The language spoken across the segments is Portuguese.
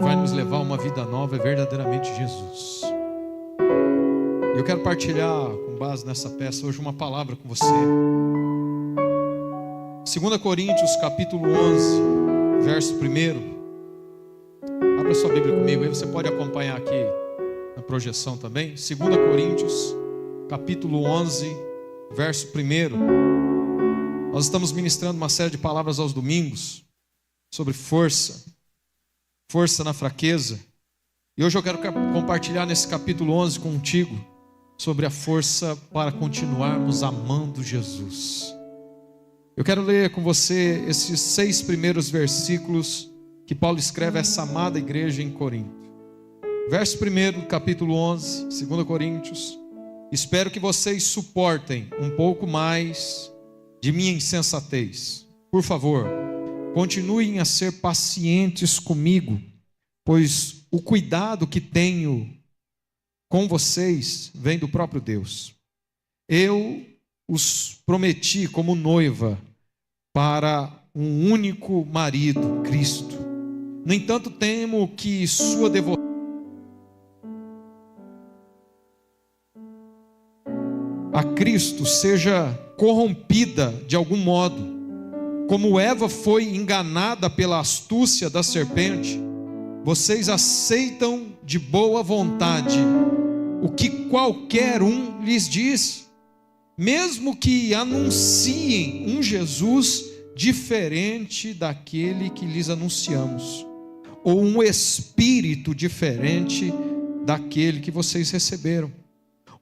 vai nos levar a uma vida nova é verdadeiramente Jesus. Eu quero partilhar, com base nessa peça, hoje uma palavra com você. 2 Coríntios, capítulo 11, verso 1. Abra sua Bíblia comigo, aí você pode acompanhar aqui na projeção também. 2 Coríntios, capítulo 11, verso 1. Nós estamos ministrando uma série de palavras aos domingos sobre força na fraqueza. E hoje eu quero compartilhar nesse capítulo 11 contigo sobre a força para continuarmos amando Jesus. Eu quero ler com você esses 6 primeiros versículos que Paulo escreve a essa amada igreja em Corinto. Verso 1, capítulo 11, 2 Coríntios. Espero que vocês suportem um pouco mais de minha insensatez. Por favor, continuem a ser pacientes comigo, pois o cuidado que tenho com vocês vem do próprio Deus. Eu os prometi como noiva para um único marido, Cristo. No entanto, temo que sua devoção a Cristo seja corrompida de algum modo. Como Eva foi enganada pela astúcia da serpente, vocês aceitam de boa vontade o que qualquer um lhes diz, mesmo que anunciem um Jesus diferente daquele que lhes anunciamos, ou um espírito diferente daquele que vocês receberam,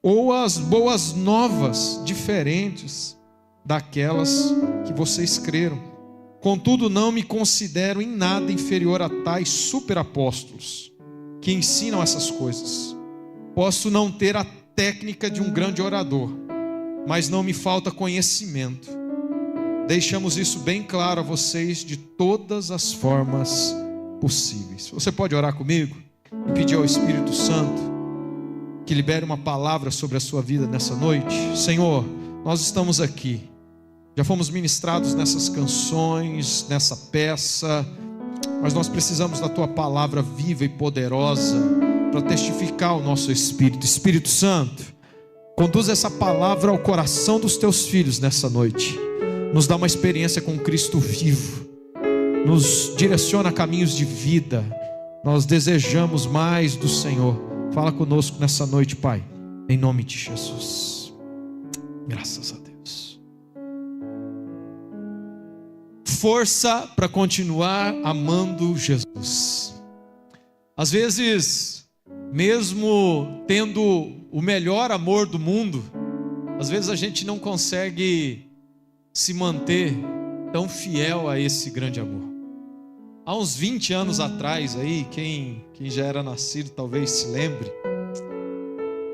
ou as boas novas diferentes daquelas que vocês creram. Contudo, não me considero em nada inferior a tais superapóstolos que ensinam essas coisas. Posso não ter a técnica de um grande orador, mas não me falta conhecimento. Deixamos isso bem claro a vocês de todas as formas possíveis. Você pode orar comigo e pedir ao Espírito Santo que libere uma palavra sobre a sua vida nessa noite? Senhor, nós estamos aqui, já fomos ministrados nessas canções, nessa peça, mas nós precisamos da tua palavra viva e poderosa para testificar o nosso espírito. Espírito Santo, conduz essa palavra ao coração dos teus filhos nessa noite. Nos dá uma experiência com Cristo vivo, nos direciona a caminhos de vida. Nós desejamos mais do Senhor. Fala conosco nessa noite, Pai, em nome de Jesus. Graças a Deus. Força para continuar amando Jesus. Às vezes, mesmo tendo o melhor amor do mundo, às vezes a gente não consegue se manter tão fiel a esse grande amor. Há uns 20 anos atrás, aí, quem já era nascido talvez se lembre,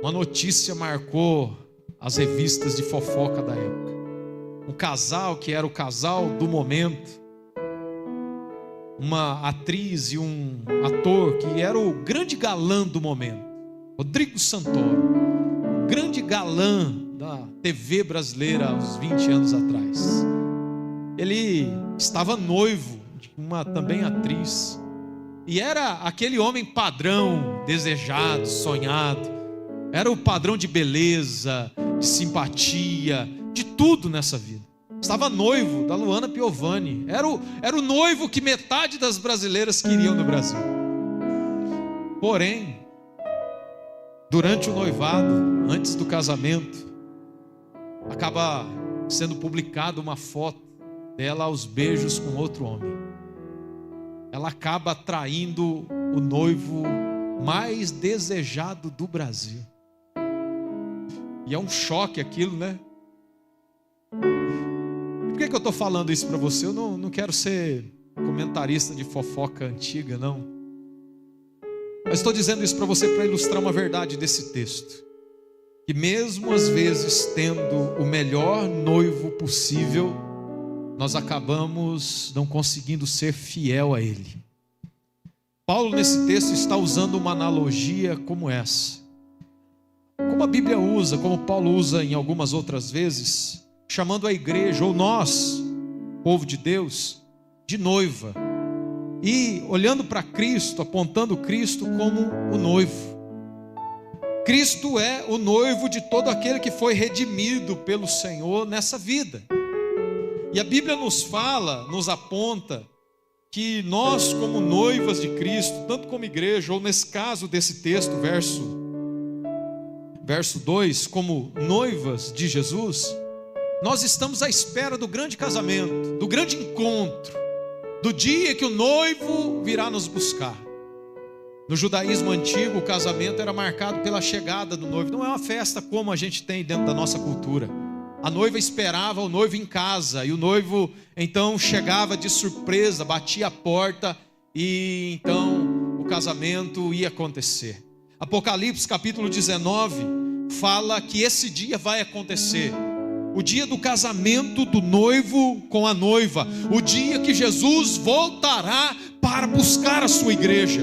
uma notícia marcou as revistas de fofoca da época. Um casal que era o casal do momento, uma atriz e um ator que era o grande galã do momento, Rodrigo Santoro, o grande galã da TV brasileira há uns 20 anos atrás. Ele estava noivo de uma também atriz, e era aquele homem padrão, desejado, sonhado. Era o padrão de beleza, de simpatia, de tudo nessa vida. Estava noivo da Luana Piovani. Era o noivo que metade das brasileiras queriam no Brasil. Porém, durante o noivado, antes do casamento, acaba sendo publicada uma foto dela aos beijos com outro homem. Ela acaba traindo o noivo mais desejado do Brasil. E é um choque aquilo, né? Por que eu estou falando isso para você? Eu não quero ser comentarista de fofoca antiga, não. Mas estou dizendo isso para você para ilustrar uma verdade desse texto. Que mesmo às vezes tendo o melhor noivo possível, nós acabamos não conseguindo ser fiel a ele. Paulo nesse texto está usando uma analogia como essa. Como a Bíblia usa, como Paulo usa em algumas outras vezes, chamando a igreja, ou nós, povo de Deus, de noiva. e olhando para Cristo, apontando Cristo como o noivo. Cristo é o noivo de todo aquele que foi redimido pelo Senhor nessa vida. E a Bíblia nos fala, nos aponta, que nós como noivas de Cristo, tanto como igreja, ou nesse caso desse texto, verso 2, como noivas de Jesus, nós estamos à espera do grande casamento, do grande encontro, do dia que o noivo virá nos buscar. No judaísmo antigo, o casamento era marcado pela chegada do noivo. Não é uma festa como a gente tem dentro da nossa cultura. A noiva esperava o noivo em casa, e o noivo então chegava de surpresa, batia a porta, e então o casamento ia acontecer. Apocalipse capítulo 19 fala que esse dia vai acontecer. O dia do casamento do noivo com a noiva. O dia que Jesus voltará para buscar a sua igreja.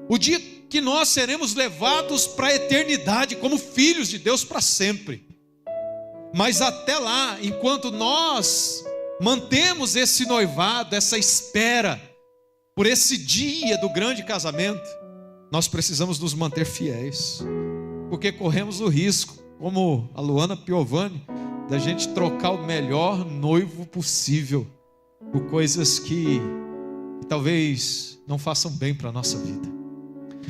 O dia que nós seremos levados para a eternidade como filhos de Deus para sempre. Mas até lá, enquanto nós mantemos esse noivado, essa espera por esse dia do grande casamento, nós precisamos nos manter fiéis, porque corremos o risco, como a Luana Piovani, da gente trocar o melhor noivo possível por coisas que talvez não façam bem para a nossa vida.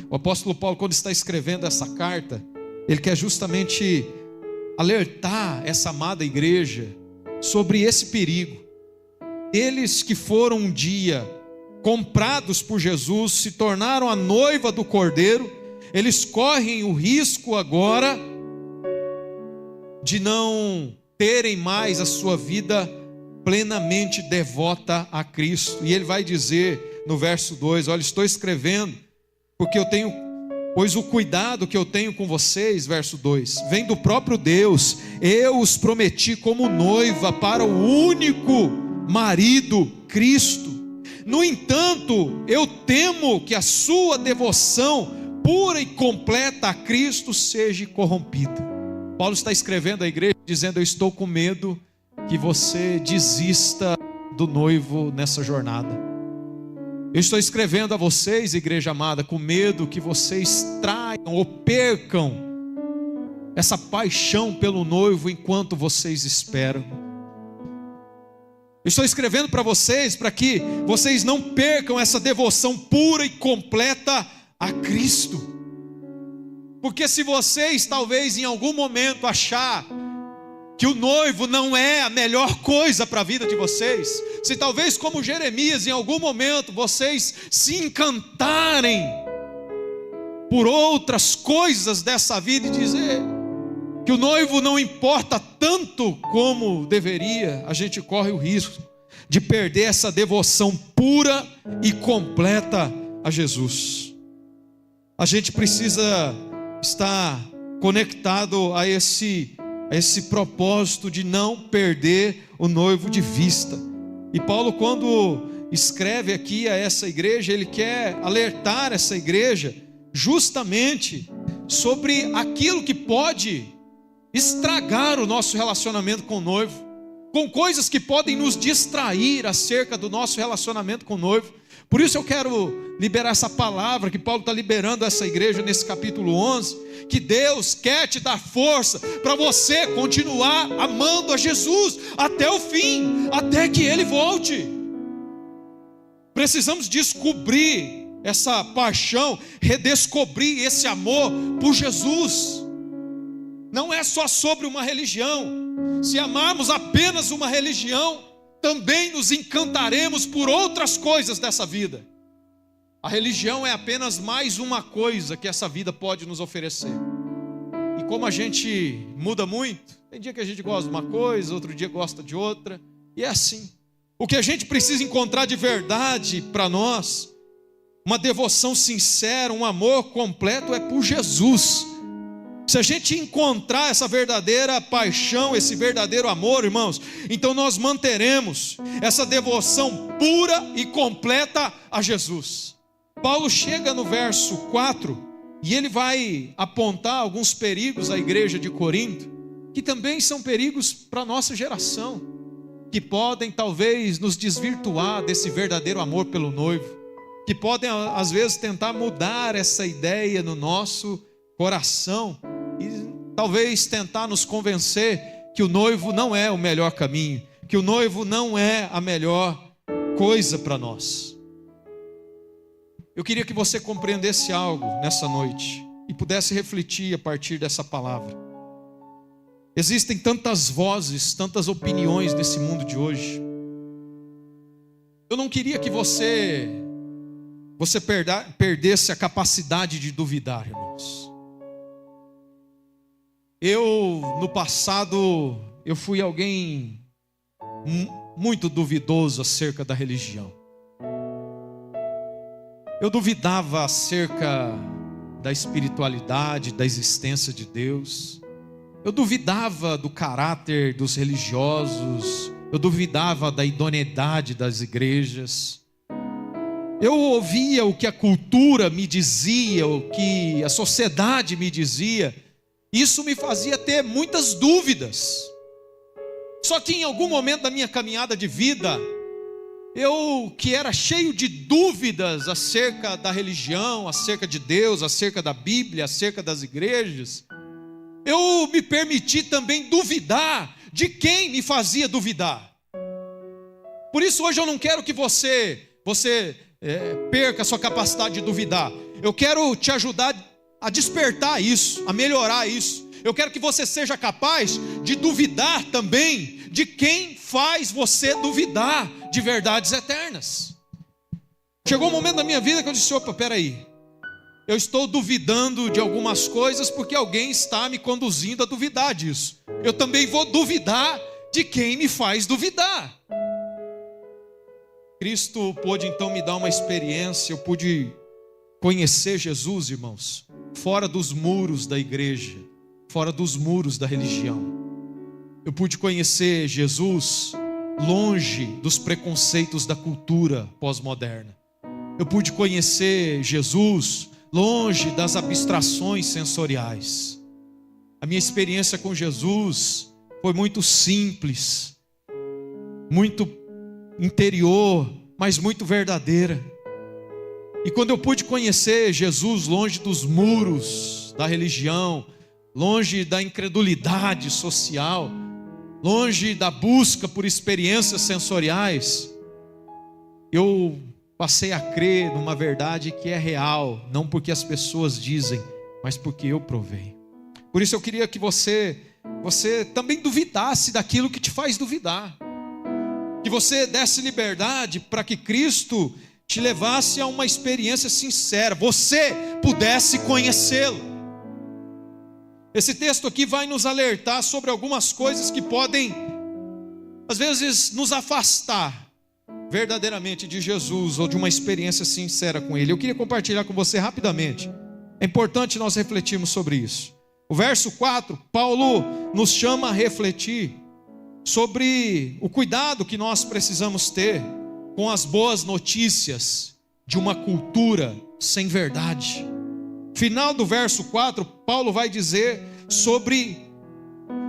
O apóstolo Paulo, quando está escrevendo essa carta, ele quer justamente alertar essa amada igreja sobre esse perigo. Eles que foram um dia comprados por Jesus, se tornaram a noiva do Cordeiro, eles correm o risco agora de não terem mais a sua vida plenamente devota a Cristo. E ele vai dizer no verso 2, olha, estou escrevendo porque pois o cuidado que eu tenho com vocês, verso 2, vem do próprio Deus. Eu os prometi como noiva para o único marido, Cristo. No entanto, eu temo que a sua devoção pura e completa a Cristo seja corrompida. Paulo está escrevendo à igreja dizendo: eu estou com medo que você desista do noivo nessa jornada. Eu estou escrevendo a vocês, igreja amada, com medo que vocês traiam ou percam essa paixão pelo noivo enquanto vocês esperam. Eu estou escrevendo para vocês para que vocês não percam essa devoção pura e completa a Cristo. Porque se vocês talvez em algum momento achar que o noivo não é a melhor coisa para a vida de vocês, se talvez como Jeremias em algum momento vocês se encantarem por outras coisas dessa vida e dizer que o noivo não importa tanto como deveria, a gente corre o risco de perder essa devoção pura e completa a Jesus. A gente precisa estar conectado a esse propósito de não perder o noivo de vista. E Paulo, quando escreve aqui a essa igreja, ele quer alertar essa igreja justamente sobre aquilo que pode estragar o nosso relacionamento com o noivo, com coisas que podem nos distrair acerca do nosso relacionamento com o noivo. Por isso eu quero liberar essa palavra que Paulo está liberando a essa igreja nesse capítulo 11, que Deus quer te dar força para você continuar amando a Jesus até o fim, até que Ele volte. Precisamos descobrir essa paixão, redescobrir esse amor por Jesus. Não é só sobre uma religião. Se amarmos apenas uma religião, também nos encantaremos por outras coisas dessa vida. A religião é apenas mais uma coisa que essa vida pode nos oferecer. E como a gente muda muito, tem dia que a gente gosta de uma coisa, outro dia gosta de outra, e é assim. O que a gente precisa encontrar de verdade para nós, uma devoção sincera, um amor completo, é por Jesus. Se a gente encontrar essa verdadeira paixão, esse verdadeiro amor, irmãos, então nós manteremos essa devoção pura e completa a Jesus. Paulo chega no verso 4 e ele vai apontar alguns perigos à igreja de Corinto, que também são perigos para a nossa geração. que podem talvez nos desvirtuar desse verdadeiro amor pelo noivo, que podem às vezes tentar mudar essa ideia no nosso coração e talvez tentar nos convencer que o noivo não é o melhor caminho, que o noivo não é a melhor coisa para nós. Eu queria que você compreendesse algo nessa noite e pudesse refletir a partir dessa palavra. Existem tantas vozes, tantas opiniões nesse mundo de hoje. Eu não queria que você perdesse a capacidade de duvidar, irmãos. No passado, eu fui alguém muito duvidoso acerca da religião. Eu duvidava acerca da espiritualidade, da existência de Deus. Eu duvidava do caráter dos religiosos. Eu duvidava da idoneidade das igrejas. Eu ouvia o que a cultura me dizia, o que a sociedade me dizia. Isso me fazia ter muitas dúvidas. Só que em algum momento da minha caminhada de vida, eu que era cheio de dúvidas acerca da religião, acerca de Deus, acerca da Bíblia, acerca das igrejas, eu me permiti também duvidar de quem me fazia duvidar. Por isso hoje eu não quero que você perca a sua capacidade de duvidar. Eu quero te ajudar a despertar isso, a melhorar isso. Eu quero que você seja capaz de duvidar também de quem faz você duvidar de verdades eternas. Chegou um momento da minha vida que eu disse: opa, peraí, eu estou duvidando de algumas coisas porque alguém está me conduzindo a duvidar disso. Eu também vou duvidar de quem me faz duvidar. Cristo pôde então me dar uma experiência, eu pude conhecer Jesus, irmãos, fora dos muros da igreja, fora dos muros da religião. Eu pude conhecer Jesus longe dos preconceitos da cultura pós-moderna. Eu pude conhecer Jesus longe das abstrações sensoriais. A minha experiência com Jesus foi muito simples, muito interior, mas muito verdadeira. E quando eu pude conhecer Jesus longe dos muros da religião, longe da incredulidade social, longe da busca por experiências sensoriais, eu passei a crer numa verdade que é real, não porque as pessoas dizem, mas porque eu provei. Por isso eu queria que você também duvidasse daquilo que te faz duvidar, que você desse liberdade para que Cristo te levasse a uma experiência sincera, você pudesse conhecê-lo. Esse texto aqui vai nos alertar sobre algumas coisas que podem, às vezes, nos afastar verdadeiramente de Jesus ou de uma experiência sincera com Ele. Eu queria compartilhar com você rapidamente. É importante nós refletirmos sobre isso. O verso 4, Paulo nos chama a refletir sobre o cuidado que nós precisamos ter com as boas notícias de uma cultura sem verdade. Final do verso 4, Paulo vai dizer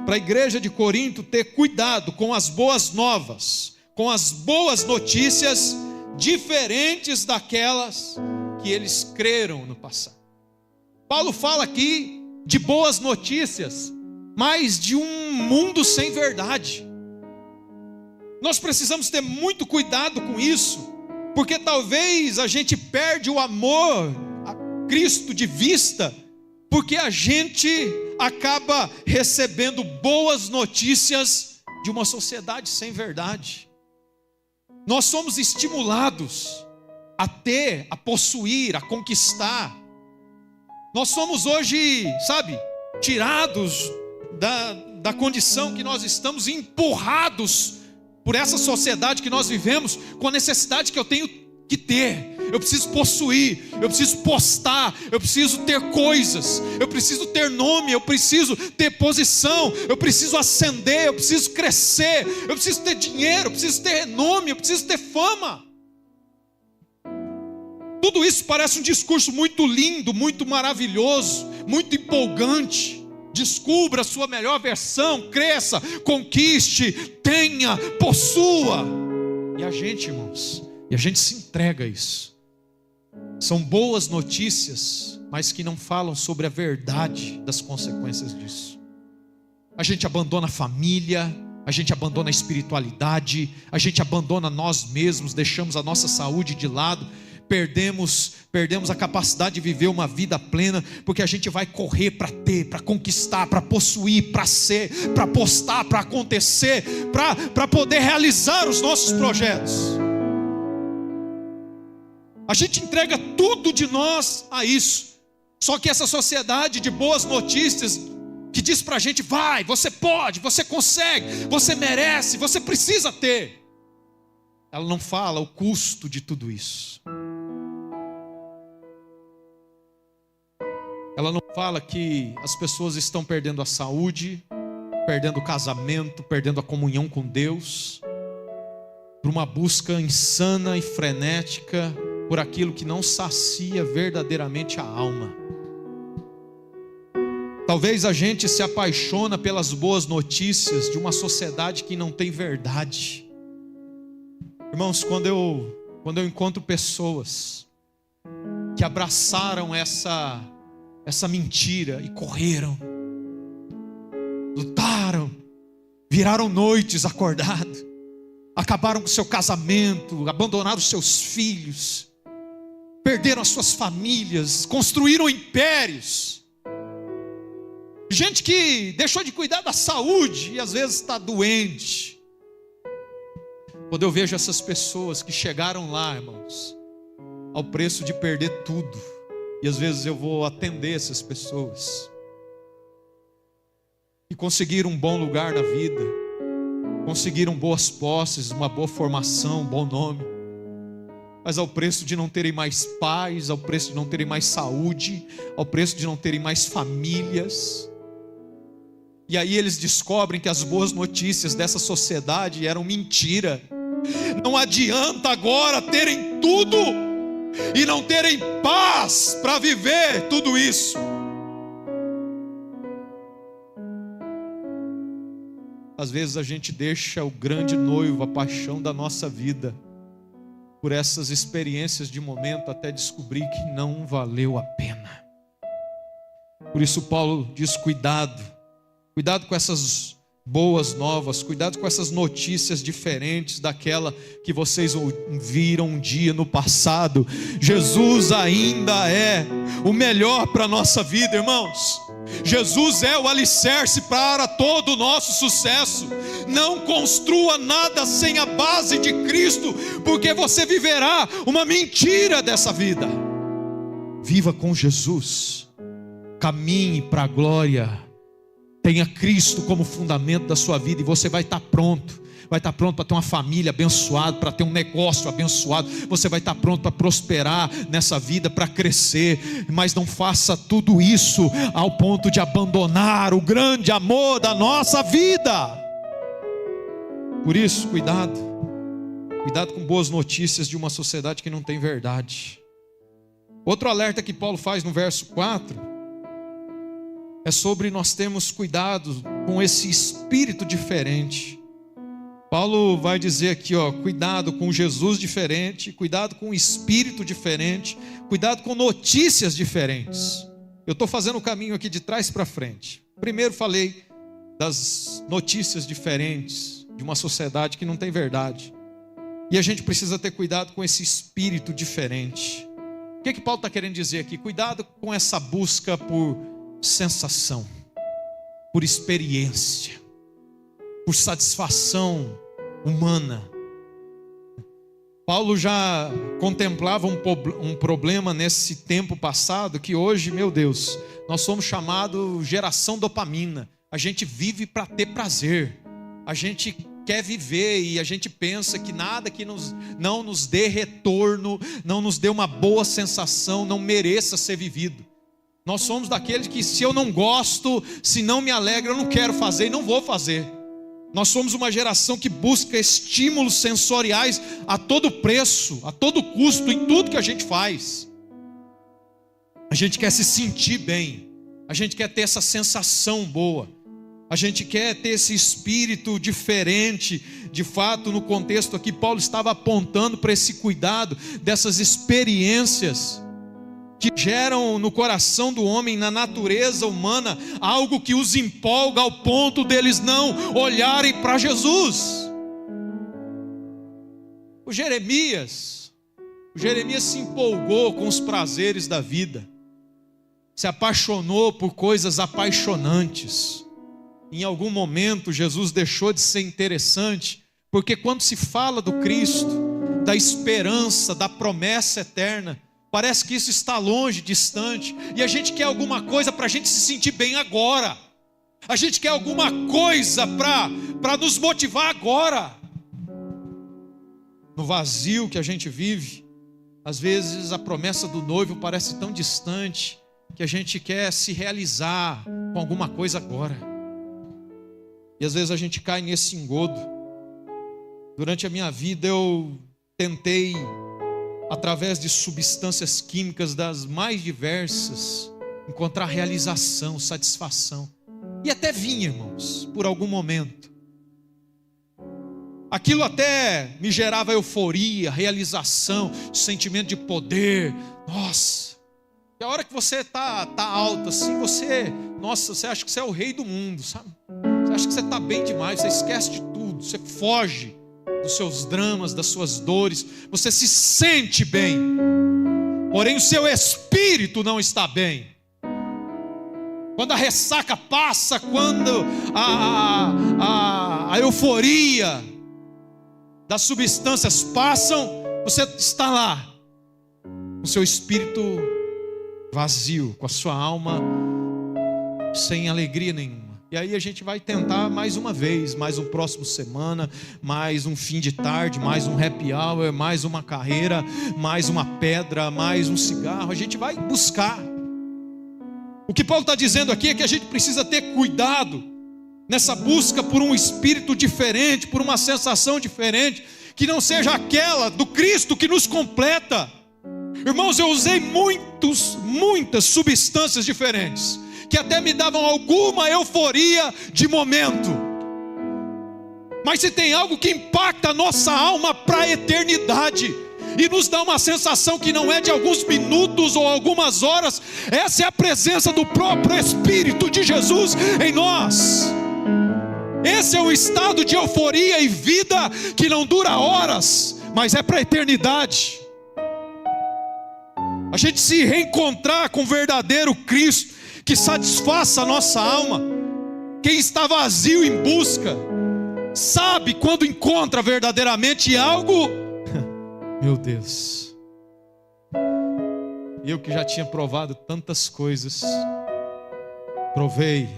para a igreja de Corinto ter cuidado com as boas novas, com as boas notícias diferentes daquelas que eles creram no passado. Paulo fala aqui de boas notícias, mas de um mundo sem verdade. Nós precisamos ter muito cuidado com isso, porque talvez a gente perde o amor a Cristo de vista, porque a gente acaba recebendo boas notícias de uma sociedade sem verdade. Nós somos estimulados a ter, a possuir, a conquistar. Nós somos hoje, tirados da condição que nós estamos, empurrados por essa sociedade que nós vivemos, com a necessidade que eu tenho que ter. Eu preciso possuir, eu preciso postar, eu preciso ter coisas, eu preciso ter nome, eu preciso ter posição, eu preciso ascender, eu preciso crescer, eu preciso ter dinheiro, eu preciso ter nome, eu preciso ter fama. Tudo isso parece um discurso muito lindo, muito maravilhoso, muito empolgante, Descubra a sua melhor versão, cresça, conquiste, tenha, possua. E a gente, irmãos, e a gente se entrega a isso. São boas notícias, mas que não falam sobre a verdade das consequências disso. A gente abandona a família, a gente abandona a espiritualidade, a gente abandona nós mesmos, deixamos a nossa saúde de lado, perdemos a capacidade de viver uma vida plena, porque a gente vai correr para ter, para conquistar, para possuir, para ser, para postar, para acontecer, para poder realizar os nossos projetos. A gente entrega tudo de nós a isso. Só que essa sociedade de boas notícias, que diz para a gente: vai, você pode, você consegue, você merece, você precisa ter, ela não fala o custo de tudo isso. Ela não fala que as pessoas estão perdendo a saúde, perdendo o casamento, perdendo a comunhão com Deus, por uma busca insana e frenética por aquilo que não sacia verdadeiramente a alma. Talvez a gente se apaixona pelas boas notícias de uma sociedade que não tem verdade. Irmãos, quando eu encontro pessoas que abraçaram essa mentira e correram, lutaram, viraram noites acordados, acabaram com seu casamento, abandonaram seus filhos, perderam as suas famílias, construíram impérios. Gente que deixou de cuidar da saúde e às vezes está doente. Quando eu vejo essas pessoas que chegaram lá, irmãos, ao preço de perder tudo, e às vezes eu vou atender essas pessoas, e conseguiram um bom lugar na vida, conseguiram boas posses, uma boa formação, um bom nome, mas ao preço de não terem mais paz, ao preço de não terem mais saúde, ao preço de não terem mais famílias. E aí eles descobrem que as boas notícias dessa sociedade eram mentira. Não adianta agora terem tudo e não terem paz para viver tudo isso. Às vezes a gente deixa o grande noivo, a paixão da nossa vida, por essas experiências de momento, até descobrir que não valeu a pena. Por isso Paulo diz: cuidado com essas boas novas, cuidado com essas notícias diferentes daquela que vocês viram um dia no passado. Jesus ainda é o melhor para a nossa vida, irmãos. Jesus é o alicerce para todo o nosso sucesso. Não construa nada sem a base de Cristo, porque você viverá uma mentira dessa vida. Viva com Jesus, caminhe para a glória, tenha Cristo como fundamento da sua vida, e você vai estar pronto. Vai estar pronto para ter uma família abençoada, para ter um negócio abençoado. Você vai estar pronto para prosperar nessa vida, para crescer. Mas não faça tudo isso ao ponto de abandonar o grande amor da nossa vida. Por isso, cuidado com boas notícias de uma sociedade que não tem verdade. Outro alerta que Paulo faz no verso 4 é sobre nós termos cuidado com esse espírito diferente. Paulo vai dizer aqui, cuidado com Jesus diferente, cuidado com espírito diferente, cuidado com notícias diferentes. Eu estou fazendo o caminho aqui de trás para frente. Primeiro falei das notícias diferentes de uma sociedade que não tem verdade. E a gente precisa ter cuidado com esse espírito diferente. O que Paulo está querendo dizer aqui? Cuidado com essa busca por sensação, por experiência, por satisfação humana. Paulo já contemplava um problema nesse tempo passado, que hoje, meu Deus, nós somos chamados geração dopamina. A gente vive para ter prazer, a gente quer viver e a gente pensa que nada que não nos dê retorno, não nos dê uma boa sensação, não mereça ser vivido. Nós somos daqueles que, se eu não gosto, se não me alegra, eu não quero fazer e não vou fazer. Nós somos uma geração que busca estímulos sensoriais a todo preço, a todo custo, em tudo que a gente faz. A gente quer se sentir bem. A gente quer ter essa sensação boa. A gente quer ter esse espírito diferente. De fato, no contexto aqui, Paulo estava apontando para esse cuidado dessas experiências que geram no coração do homem, na natureza humana, algo que os empolga ao ponto deles não olharem para Jesus. O Jeremias se empolgou com os prazeres da vida, se apaixonou por coisas apaixonantes. Em algum momento Jesus deixou de ser interessante, porque quando se fala do Cristo, da esperança, da promessa eterna, parece que isso está longe, distante, e a gente quer alguma coisa para a gente se sentir bem agora. A gente quer alguma coisa para nos motivar agora. No vazio que a gente vive, às vezes a promessa do noivo parece tão distante, que a gente quer se realizar com alguma coisa agora. E às vezes a gente cai nesse engodo. Durante a minha vida eu tentei, através de substâncias químicas das mais diversas, encontrar realização, satisfação. E até vinha, irmãos, por algum momento. Aquilo até me gerava euforia, realização, sentimento de poder. Nossa, e a hora que você tá alto assim, você acha que você é o rei do mundo, sabe? Você acha que você está bem demais, você esquece de tudo, você foge dos seus dramas, das suas dores, você se sente bem, porém o seu espírito não está bem. Quando a ressaca passa, quando a euforia das substâncias passam, você está lá, com o seu espírito vazio, com a sua alma sem alegria nenhuma. E aí a gente vai tentar mais uma vez, mais um próximo semana, mais um fim de tarde, mais um happy hour, mais uma carreira, mais uma pedra, mais um cigarro. A gente vai buscar. O que Paulo está dizendo aqui é que a gente precisa ter cuidado nessa busca por um espírito diferente, por uma sensação diferente, que não seja aquela do Cristo que nos completa. Irmãos, eu usei muitas substâncias diferentes, que até me davam alguma euforia de momento. Mas se tem algo que impacta a nossa alma para a eternidade, e nos dá uma sensação que não é de alguns minutos ou algumas horas, essa é a presença do próprio Espírito de Jesus em nós. Esse é o estado de euforia e vida que não dura horas, mas é para a eternidade. A gente se reencontrar com o verdadeiro Cristo, que satisfaça a nossa alma. Quem está vazio em busca, sabe quando encontra verdadeiramente algo. Meu Deus, eu que já tinha provado tantas coisas, provei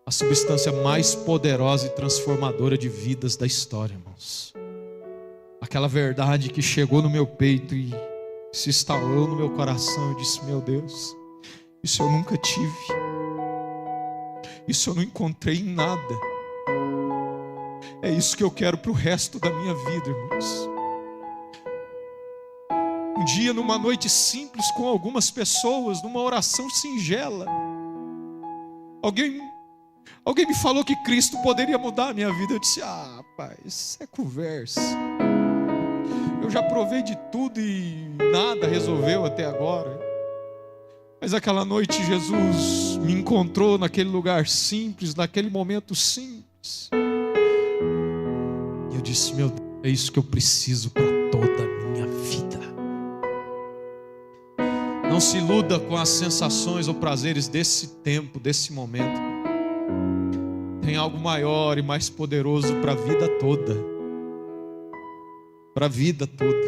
a substância mais poderosa e transformadora de vidas da história, irmãos. Aquela verdade que chegou no meu peito e se instalou no meu coração. Eu disse: meu Deus, isso eu nunca tive, isso eu não encontrei em nada. É isso que eu quero para o resto da minha vida, irmãos. Um dia, numa noite simples com algumas pessoas, numa oração singela, alguém me falou que Cristo poderia mudar a minha vida. Eu disse: ah, rapaz, isso é conversa. Eu já provei de tudo e nada resolveu até agora. Mas aquela noite Jesus me encontrou naquele lugar simples, naquele momento simples. E eu disse: meu Deus, é isso que eu preciso para toda a minha vida. Não se iluda com as sensações ou prazeres desse tempo, desse momento. Tem algo maior e mais poderoso para a vida toda. Para a vida toda.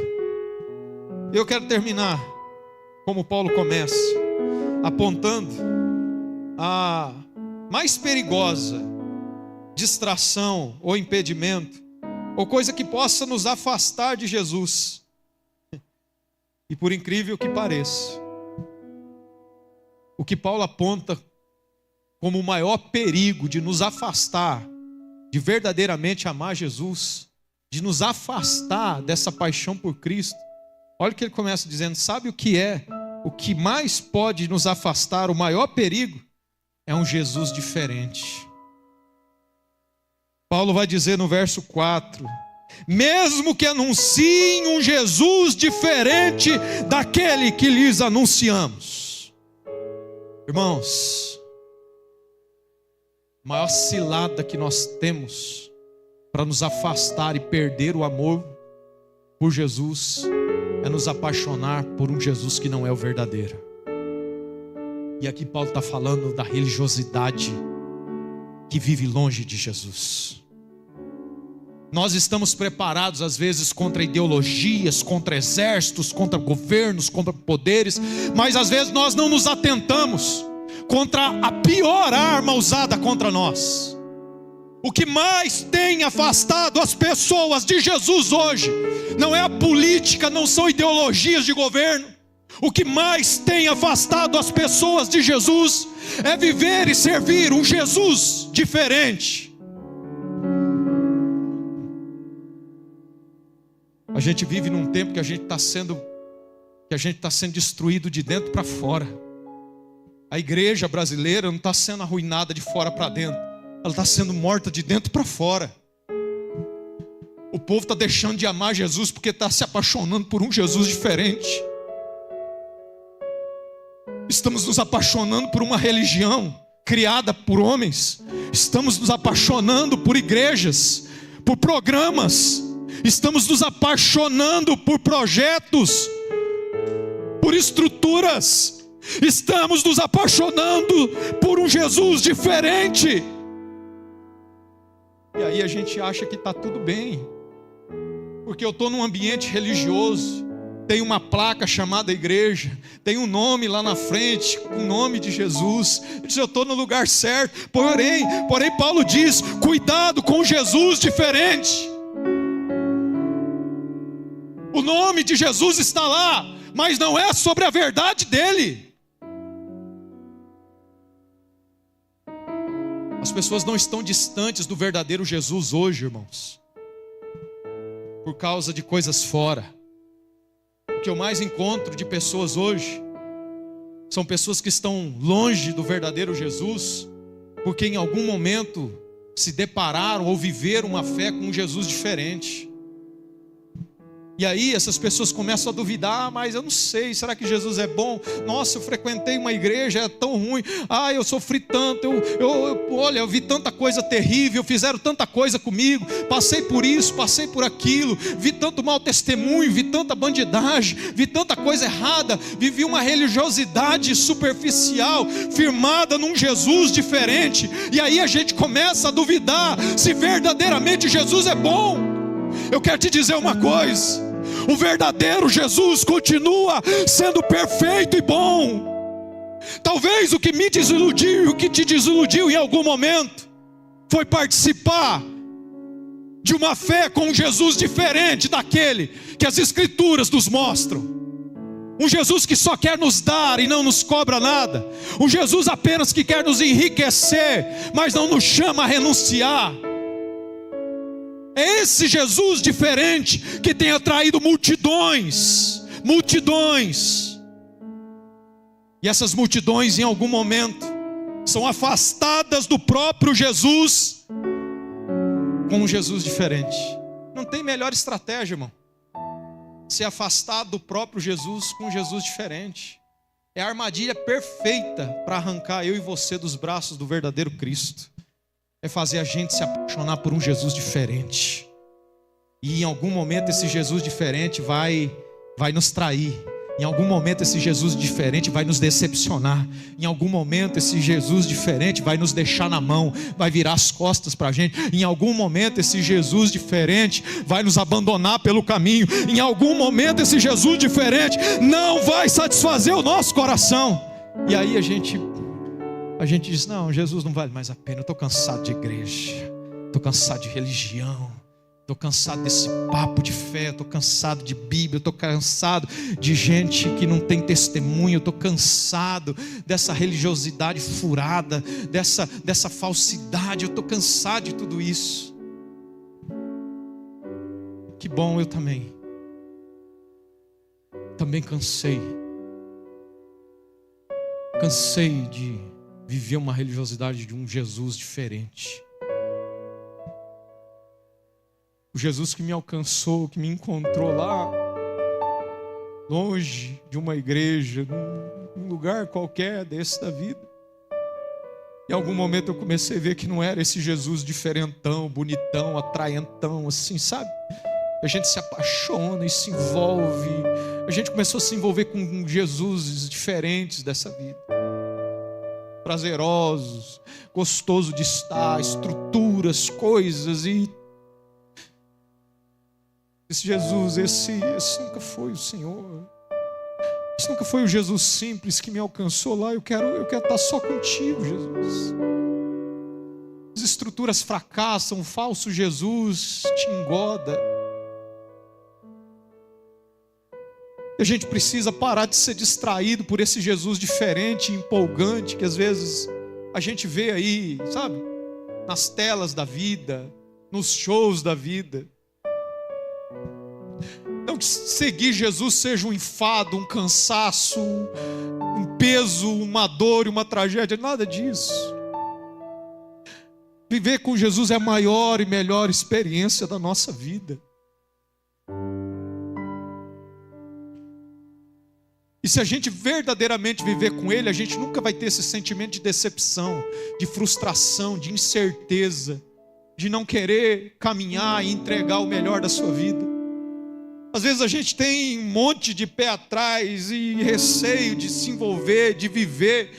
Eu quero terminar como Paulo começa, apontando a mais perigosa distração ou impedimento, ou coisa que possa nos afastar de Jesus. E por incrível que pareça, o que Paulo aponta como o maior perigo de nos afastar de verdadeiramente amar Jesus, de nos afastar dessa paixão por Cristo. Olha o que ele começa dizendo: sabe o que é o que mais pode nos afastar, o maior perigo? é um Jesus diferente. Paulo vai dizer no verso 4: mesmo que anunciem um Jesus diferente daquele que lhes anunciamos. Irmãos, a maior cilada que nós temos para nos afastar e perder o amor por Jesus é nos apaixonar por um Jesus que não é o verdadeiro. E aqui Paulo está falando da religiosidade que vive longe de Jesus. Nós estamos preparados às vezes contra ideologias, contra exércitos, contra governos, contra poderes, mas às vezes nós não nos atentamos contra a pior arma usada contra nós. O que mais tem afastado as pessoas de Jesus hoje não é a política, não são ideologias de governo. O que mais tem afastado as pessoas de Jesus é viver e servir um Jesus diferente. A gente vive num tempo que a gente está sendo destruído de dentro para fora. A igreja brasileira não está sendo arruinada de fora para dentro, ela está sendo morta de dentro para fora. O povo está deixando de amar Jesus porque está se apaixonando por um Jesus diferente. Estamos nos apaixonando por uma religião criada por homens. Estamos nos apaixonando por igrejas, por programas. Estamos nos apaixonando por projetos, por estruturas. Estamos nos apaixonando por um Jesus diferente. E aí a gente acha que está tudo bem, porque eu estou num ambiente religioso, tem uma placa chamada igreja, tem um nome lá na frente, com o nome de Jesus. Eu estou no lugar certo. Porém Paulo diz: cuidado com Jesus diferente. O nome de Jesus está lá, mas não é sobre a verdade dele. As pessoas não estão distantes do verdadeiro Jesus hoje, irmãos, por causa de coisas fora. O que eu mais encontro de pessoas hoje são pessoas que estão longe do verdadeiro Jesus, porque em algum momento se depararam ou viveram uma fé com um Jesus diferente. E aí essas pessoas começam a duvidar: mas eu não sei, será que Jesus é bom? Nossa, eu frequentei uma igreja, é tão ruim. Eu sofri tanto, olha, eu vi tanta coisa terrível, fizeram tanta coisa comigo, passei por isso, passei por aquilo, vi tanto mau testemunho, vi tanta bandidagem, vi tanta coisa errada, vivi uma religiosidade superficial, firmada num Jesus diferente. E aí a gente começa a duvidar se verdadeiramente Jesus é bom. Eu quero te dizer uma coisa: o verdadeiro Jesus continua sendo perfeito e bom. Talvez o que me desiludiu, o que te desiludiu em algum momento, foi participar de uma fé com um Jesus diferente daquele que as Escrituras nos mostram. Um Jesus que só quer nos dar e não nos cobra nada. Um Jesus apenas que quer nos enriquecer, mas não nos chama a renunciar. É esse Jesus diferente que tem atraído multidões. E essas multidões em algum momento são afastadas do próprio Jesus com um Jesus diferente. Não tem melhor estratégia, irmão, ser afastado do próprio Jesus com um Jesus diferente. É a armadilha perfeita para arrancar eu e você dos braços do verdadeiro Cristo. É fazer a gente se apaixonar por um Jesus diferente. E em algum momento esse Jesus diferente vai nos trair. Em algum momento esse Jesus diferente vai nos decepcionar. Em algum momento esse Jesus diferente vai nos deixar na mão, vai virar as costas para a gente. Em algum momento esse Jesus diferente vai nos abandonar pelo caminho. Em algum momento esse Jesus diferente não vai satisfazer o nosso coração. E aí a gente diz: não, Jesus não vale mais a pena. Eu estou cansado de igreja, estou cansado de religião, estou cansado desse papo de fé, estou cansado de Bíblia, estou cansado de gente que não tem testemunho, estou cansado dessa religiosidade furada, dessa falsidade, eu estou cansado de tudo isso. Que bom, eu também cansei vivia uma religiosidade de um Jesus diferente. O Jesus que me alcançou, que me encontrou lá, longe de uma igreja, num lugar qualquer desse da vida. Em algum momento eu comecei a ver que não era esse Jesus diferentão, bonitão, atraentão, assim, sabe? A gente se apaixona e se envolve. A gente começou a se envolver com Jesuses diferentes dessa vida. Prazerosos, gostoso de estar, estruturas, coisas. E esse Jesus, esse nunca foi o Senhor. Esse nunca foi o Jesus simples que me alcançou lá. Eu quero estar só contigo, Jesus. As estruturas fracassam, o falso Jesus te engoda. A gente precisa parar de ser distraído por esse Jesus diferente, empolgante, que às vezes a gente vê aí, sabe? Nas telas da vida, nos shows da vida. Não que seguir Jesus seja um enfado, um cansaço, um peso, uma dor e uma tragédia, nada disso. Viver com Jesus é a maior e melhor experiência da nossa vida. E se a gente verdadeiramente viver com Ele, a gente nunca vai ter esse sentimento de decepção, de frustração, de incerteza, de não querer caminhar e entregar o melhor da sua vida. Às vezes a gente tem um monte de pé atrás e receio de se envolver, de viver,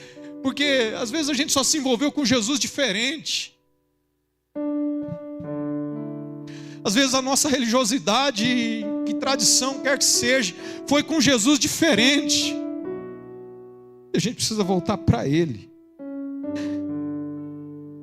porque às vezes a gente só se envolveu com Jesus diferente. Às vezes a nossa religiosidade, que tradição quer que seja, foi com Jesus diferente. A gente precisa voltar para Ele.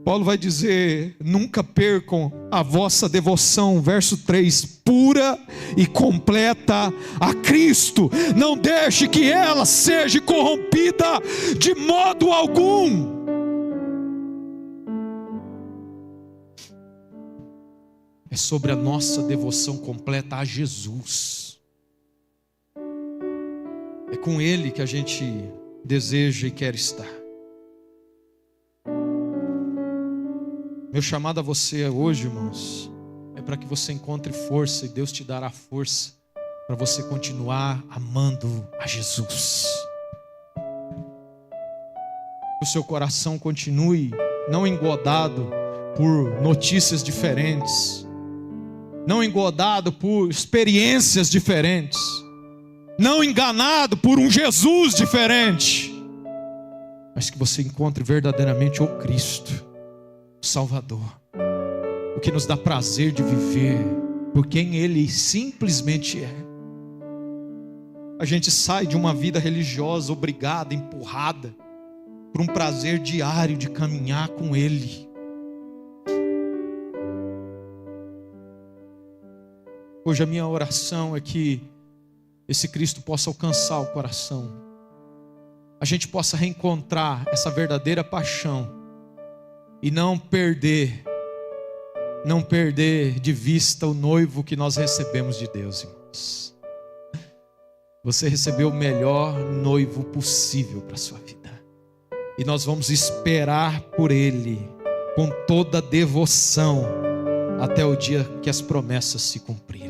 Paulo vai dizer: nunca percam a vossa devoção, verso 3, pura e completa a Cristo. Não deixe que ela seja corrompida de modo algum. É sobre a nossa devoção completa a Jesus. É com Ele que a gente deseja e quer estar. Meu chamado a você hoje, irmãos, é para que você encontre força, e Deus te dará força para você continuar amando a Jesus. Que o seu coração continue não engodado por notícias diferentes, não engodado por experiências diferentes, não enganado por um Jesus diferente, mas que você encontre verdadeiramente o Cristo, o Salvador, o que nos dá prazer de viver por quem Ele simplesmente é. A gente sai de uma vida religiosa obrigada, empurrada por um prazer diário de caminhar com Ele. Hoje a minha oração é que esse Cristo possa alcançar o coração, a gente possa reencontrar essa verdadeira paixão e não perder de vista o noivo que nós recebemos de Deus, irmãos. Você recebeu o melhor noivo possível para a sua vida, e nós vamos esperar por Ele com toda devoção até o dia que as promessas se cumprirem.